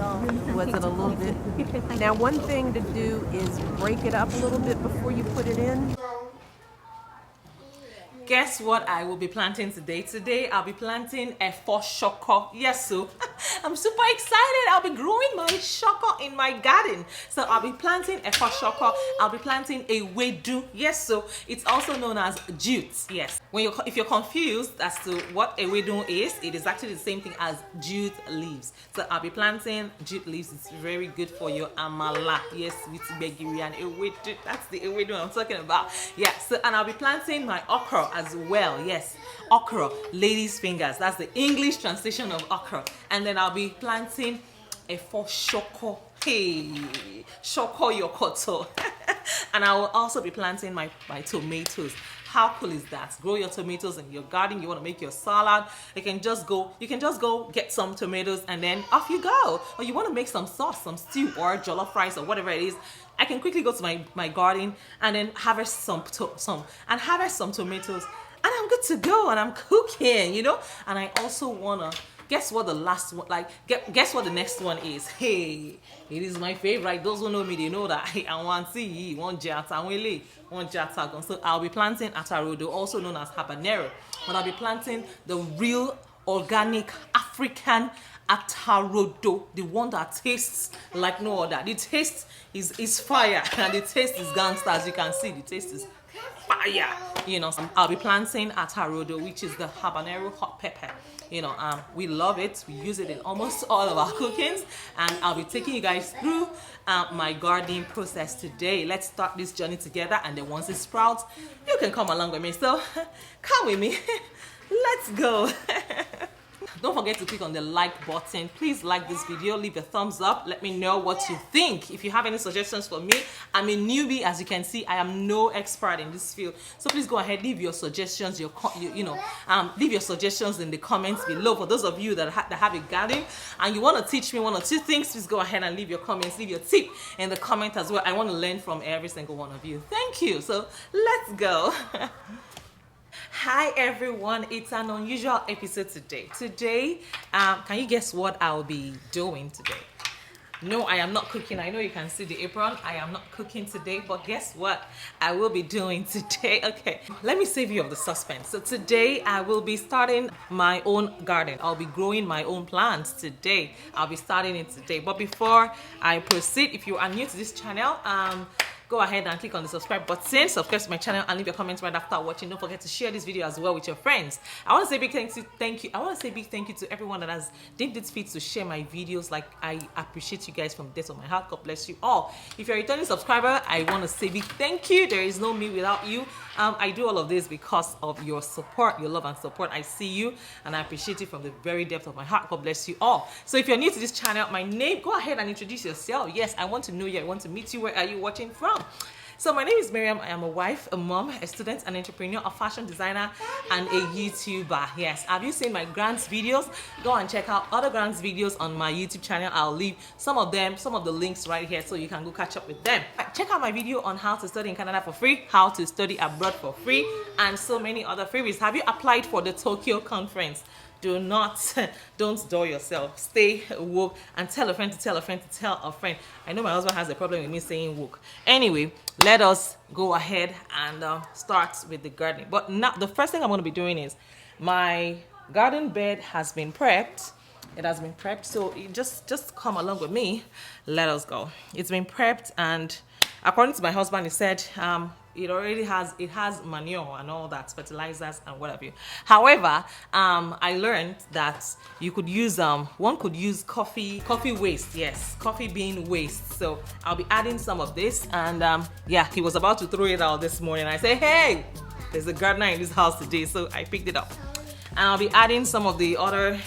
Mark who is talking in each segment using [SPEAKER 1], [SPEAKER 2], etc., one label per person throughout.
[SPEAKER 1] Was it a little bit? Now, one thing to do is break it up a little bit before you put it in.
[SPEAKER 2] Guess what I will be planting today? Today I'll be planting a shoko. Yes, so I'm super excited. I'll be growing my shoko in my garden. So I'll be planting a shoko. I'll be planting a wedu. Yes, so it's also known as jute. Yes. If you're confused as to what a wedu is, it is actually the same thing as jute leaves. So I'll be planting jute leaves. It's very good for your amala. Yes, with begiri and ewedu. That's the ewedu I'm talking about. Yeah. So and I'll be planting my okra as well. Yes, okra, ladies' fingers. That's the English translation of okra. And then I'll be planting a shoko. Hey, shoko yokoto. And I will also be planting my tomatoes. How cool is that? Grow your tomatoes in your garden. You want to make your salad. You can just go get some tomatoes and then off you go. Or you want to make some sauce, some stew or jollof rice or whatever it is. I can quickly go to my garden and then harvest some tomatoes, and I'm good to go, and I'm cooking, you know. And I also wanna guess what the last one, guess what the next one is. Hey, it is my favorite. Those who know me, they know that I want to see one jata. So I'll be planting atarodo, also known as habanero, but I'll be planting the real organic African atarodo, the one that tastes like no other. The taste is fire, and the taste is gangster. As you can see, the taste is fire. You know, I'll be planting atarodo, which is the habanero hot pepper. You know, we love it. We use it in almost all of our cookings, and I'll be taking you guys through my gardening process today. Let's start this journey together, and then once it sprouts, you can come along with me. So come with me. Let's go. Don't forget to click on the like button. Please like this video, leave a thumbs up, let me know what you think. If you have any suggestions for me, I'm a newbie. As you can see, I am no expert in this field, so please go ahead, leave your suggestions, leave your suggestions in the comments below. For those of you that have a garden and you want to teach me one or two things, please go ahead and leave your comments, leave your tip in the comment as well. I want to learn from every single one of you. Thank you. So let's go. Hi everyone, it's an unusual episode today. Can you guess what I'll be doing today? No, I am not cooking. I know you can see the apron. I am not cooking today, but guess what I will be doing today? Okay, let me save you of the suspense. So today I will be starting my own garden. I'll be growing my own plants today. I'll be starting it today. But before I proceed, if you are new to this channel, go ahead and click on the subscribe button, subscribe to my channel, and leave your comments right after watching. Don't forget to share this video as well with your friends. I want to say big thank you. I want to say big thank you to everyone that has deemed it fit to share my videos. Like, I appreciate you guys from the depths of my heart. God bless you all. If you're a returning subscriber, I want to say big thank you. There is no me without you. I do all of this because of your support, your love and support. I see you and I appreciate you from the very depth of my heart. God bless you all. So if you're new to this channel, my name, go ahead and introduce yourself. Yes, I want to know you. I want to meet you. Where are you watching from? So my name is Miriam. I am a wife, a mom, a student, an entrepreneur, a fashion designer, and a YouTuber. Yes, have you seen my grants videos? Go and check out other grants videos on my YouTube channel. I'll leave some of the links right here so you can go catch up with them. Check out my video on how to study in Canada for free, how to study abroad for free, and so many other freebies. Have you applied for the Tokyo conference? Don't dull yourself. Stay woke and tell a friend to tell a friend to tell a friend. I know my husband has a problem with me saying woke. Anyway, let us go ahead and start with the gardening. But now, the first thing I'm going to be doing is my garden bed has been prepped. It has been prepped, so you just come along with me. Let us go. It's been prepped, and according to my husband, he said it has manure and all that, fertilizers and whatever. However, I learned that you could use one could use coffee waste. Yes, coffee bean waste. So I'll be adding some of this, and yeah, he was about to throw it out this morning. I say, hey, there's a gardener in this house today, so I picked it up, and I'll be adding some of the other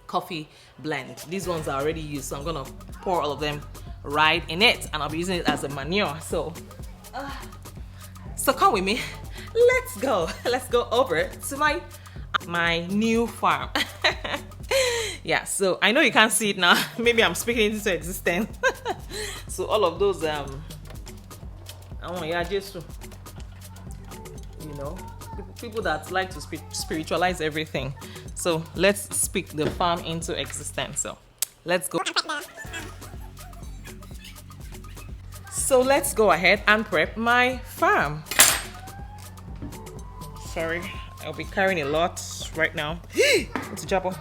[SPEAKER 2] coffee blend. These ones are already used, so I'm gonna pour all of them right in it, and I'll be using it as a manure. So come with me. Let's go over to my new farm. Yeah, so I know you can't see it now. Maybe I'm speaking into existence. So all of those I want just, you know, people that like to spiritualize everything. So let's speak the farm into existence. So let's go. So let's go ahead and prep my farm. Sorry, I'll be carrying a lot right now. It's a jabber.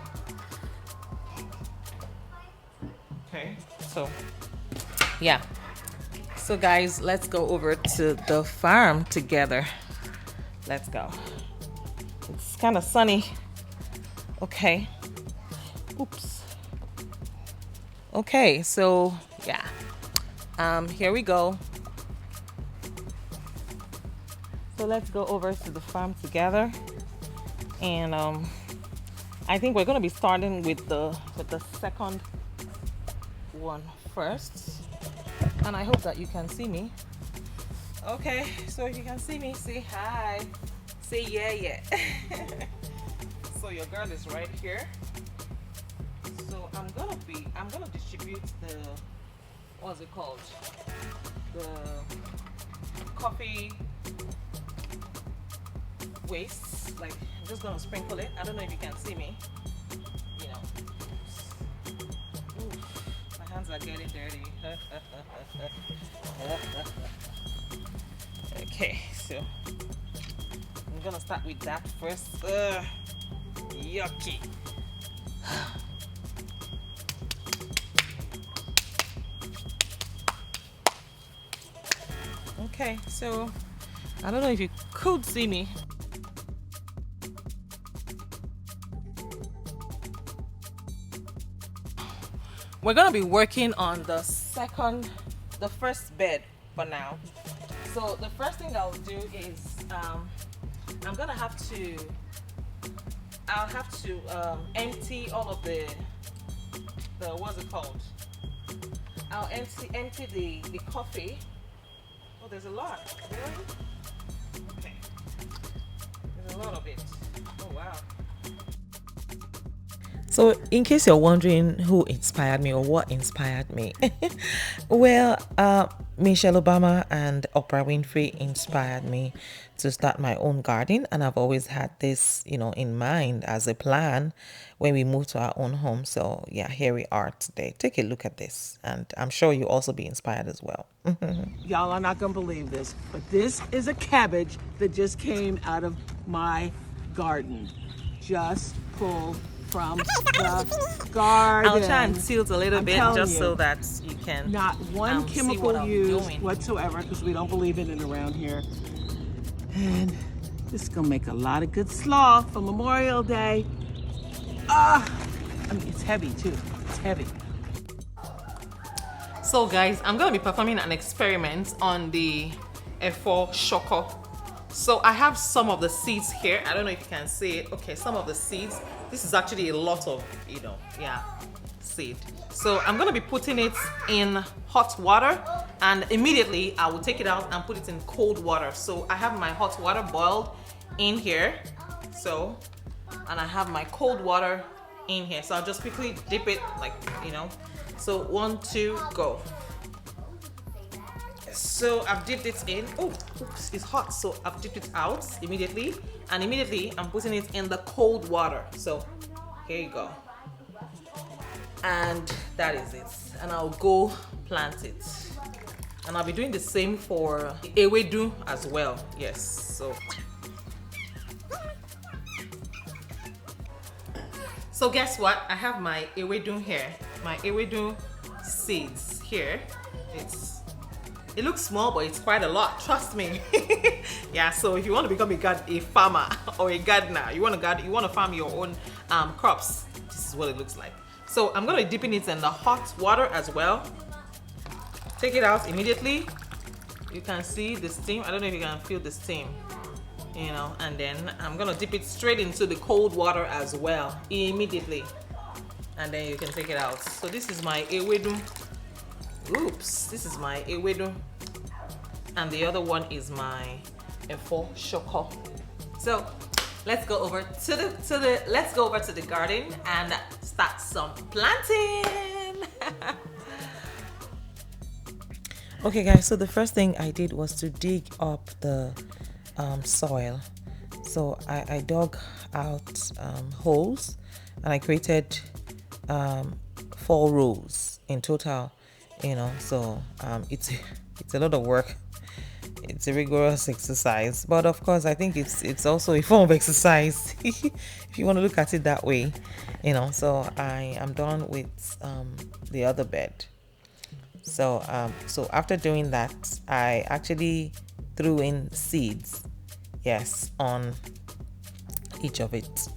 [SPEAKER 2] Okay, so yeah. So guys, let's go over to the farm together. Let's go. It's kind of sunny. Okay. Oops. Okay, so yeah. Here we go. So let's go over to the farm together. And I think we're gonna be starting with the second one first. And I hope that you can see me. Okay, so if you can see me, say hi. Say yeah. So your girl is right here. So I'm gonna distribute the, what's it called? The coffee waste. Like, I'm just gonna sprinkle it. I don't know if you can see me. You know. Ooh, my hands are getting dirty. Okay, so I'm gonna start with that first. Yucky. Okay, so I don't know if you could see me. We're gonna be working on the first bed for now. So the first thing I'll do is I'll have to empty all of the what's it called? I'll empty the coffee. Oh, there's a lot. Really? Okay. There's a lot of it. Oh wow. So in case you're wondering who inspired me or what inspired me, well, Michelle Obama and Oprah Winfrey inspired me to start my own garden, and I've always had this, in mind as a plan when we move to our own home. So yeah, here we are today. Take a look at this, and I'm sure you'll also be inspired as well.
[SPEAKER 3] Y'all are not gonna believe this, but this is a cabbage that just came out of my garden. Just pulled from the garden.
[SPEAKER 2] I'll try and tilt a little bit just so that you can
[SPEAKER 3] not one chemical used
[SPEAKER 2] doing.
[SPEAKER 3] whatsoever, because we don't believe in it around here. And this is gonna make a lot of good slaw for Memorial Day. I mean, it's heavy too. It's heavy.
[SPEAKER 2] So guys, I'm gonna be performing an experiment on the F4 shocker. So I have some of the seeds here. I don't know if you can see it. Okay, some of the seeds. This is actually a lot of, seed. So I'm gonna be putting it in hot water, and immediately I will take it out and put it in cold water. So I have my hot water boiled in here. So, and I have my cold water in here. So I'll just quickly dip it So 1, 2, go. So I've dipped it in. Oh, oops, it's hot. So I've dipped it out immediately, and immediately I'm putting it in the cold water. So here you go. And that is it. And I'll go plant it. And I'll be doing the same for ewedu as well. Yes. So guess what? I have my ewedu here. My ewedu seeds here. It looks small, but it's quite a lot. Trust me. Yeah. So if you want to become a farmer or a gardener, you want to farm your own crops. This is what it looks like. So I'm gonna be dipping it in the hot water as well. Take it out immediately. You can see the steam. I don't know if you can feel the steam. And then I'm gonna dip it straight into the cold water as well immediately. And then you can take it out. So this is my ewedu. Oops, this is my ewedu, and the other one is my F4 shoko. So let's go over to the garden and start some planting. Okay guys, so the first thing I did was to dig up the soil. So I dug out holes, and I created 4 rows in total, you know. So it's a lot of work. It's a rigorous exercise, but of course I think it's also a form of exercise if you want to look at it that way, you know. So I am done with the other bed. So so after doing that, I actually threw in seeds, yes, on each of it,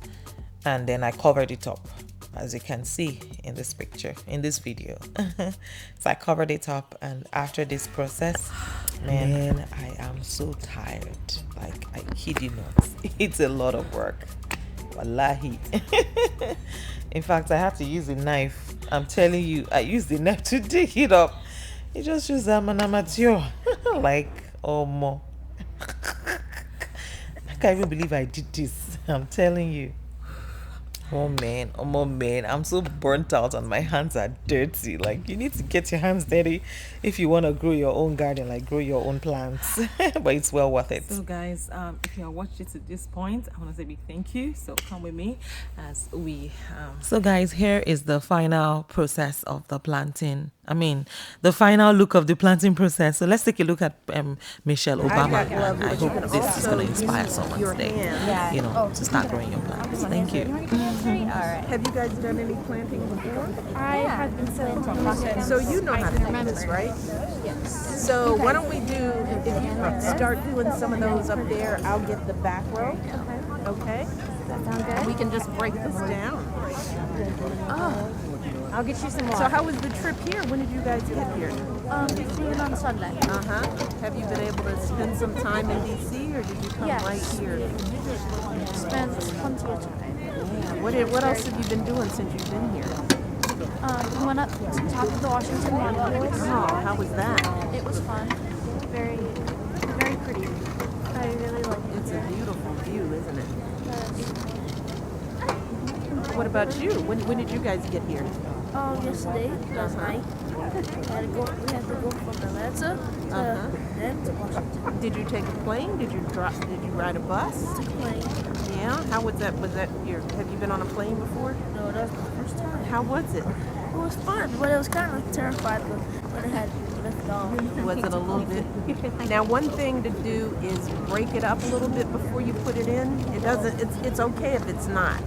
[SPEAKER 2] and then I covered it up, as you can see in this picture, in this video. So I covered it up, and after this process, man, I am so tired, like I kid you not. It's a lot of work, wallahi. In fact, I had to use a knife. I'm telling you, I used the knife to dig it up. It just shows I'm an amateur. Like, oh mo. I can't even believe I did this. I'm telling you. Oh man, I'm so burnt out and my hands are dirty. Like, you need to get your hands dirty if you want to grow your own garden, like grow your own plants. But it's well worth it. So guys, if you are watching to this point, I want to say big thank you. So come with me as we so guys, here is the final process of the planting. I mean, the final look of the planting process. So let's take a look at Michelle Obama. And I hope this is going to inspire someone today, you know, to start growing your plants. Thank you.
[SPEAKER 1] All right. Have you guys done any planting before?
[SPEAKER 4] I have been planting.
[SPEAKER 1] So you know how to do this, right?
[SPEAKER 4] Yes.
[SPEAKER 1] So why don't we do, if you start doing some of those up there, I'll get the back row. Okay?
[SPEAKER 4] That sounds good.
[SPEAKER 1] We can just break this down.
[SPEAKER 4] Oh, I'll get you some more.
[SPEAKER 1] So how was the trip here? When did you guys get here?
[SPEAKER 4] We flew in on Sunday.
[SPEAKER 1] Have you been able to spend some time in DC, or did you come
[SPEAKER 4] Yes.
[SPEAKER 1] right here?
[SPEAKER 4] Spent plenty of time.
[SPEAKER 1] What else have you been doing since you've been here?
[SPEAKER 4] We went up to the top of the Washington Monument.
[SPEAKER 1] Oh, how was that?
[SPEAKER 4] It was fun. Very, very pretty. I really like it.
[SPEAKER 1] It's a beautiful view, isn't it?
[SPEAKER 4] Yes.
[SPEAKER 1] What about you? When did you guys get here?
[SPEAKER 4] Yesterday, last night. We had to go from Atlanta to then to Washington.
[SPEAKER 1] Did you take a plane? Did you ride a bus?
[SPEAKER 4] Plane.
[SPEAKER 1] Yeah. How was that? Have you been on a plane before?
[SPEAKER 4] No, that was my first time.
[SPEAKER 1] How was it?
[SPEAKER 4] It was fun, but it was kind of terrified when it had lift off.
[SPEAKER 1] Was it a little bit? Now, one thing to do is break it up a little bit before you put it in. It doesn't. It's okay if it's not,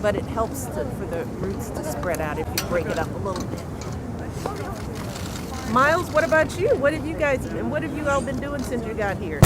[SPEAKER 1] but it helps for the roots to spread out if you break it up a little bit. Miles, what about you? What have you all been doing since you got here?